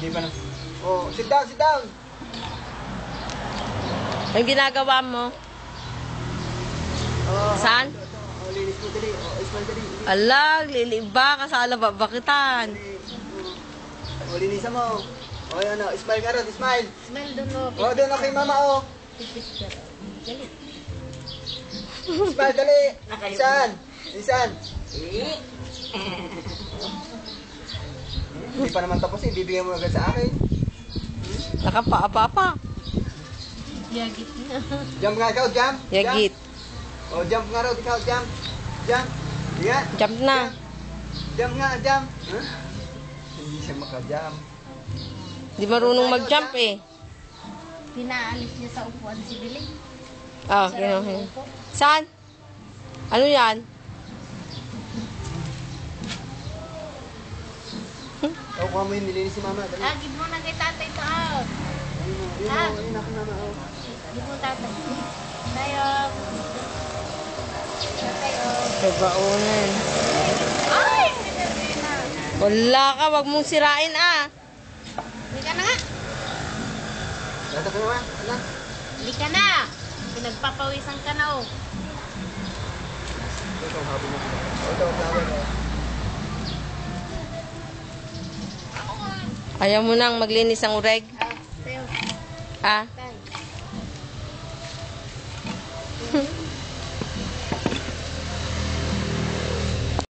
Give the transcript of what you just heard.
Hindi pa na. Oh, sit down, sit down. Ang ginagawa mo? Oh, Saan? Oh, linis mo dali. Oh, smile dali. Alag, liliba ka sa alababakitan. Oh, linisan mo. Oh, yan o. Smile ka ron, smile. Smile doon mo. Oh, doon o kay mama o. Pipis ka. Dali. Smile, dali. Isan. Isan. Hindi pa naman tapos eh. Bibigyan mo agad sa akin. Nakapa-apa-apa. Yagit na. Jump nga ikaw, jump. Yagit. Jump. Oh, jump nga raw ikaw, jump. Jump. Yan. Jump na. Jump nga, jump. Huh? Hindi siya maka-jump. Di marunong mag-jump eh. Pinaalis niya sa upuan si Billy. Ah, gano'n. Saan? Ano yan? Oh, kuha mo yung nilinis si mama. Dali. Give mo na kay tatay to. Ayun o, ayun ako mama. Oh. Give mo tatay. Tayo. Tayo. Kabaunan. Ay! Pinarina. Wala ka, wag mong sirain ah. Hindi ka na nga. Data ka naman. Ano? Hindi ka na. Pinagpapawisan ka na oh. Ito, habol mo. Ito, flower. Ayaw mo nang maglinis ng ureg? Tayo. Ah?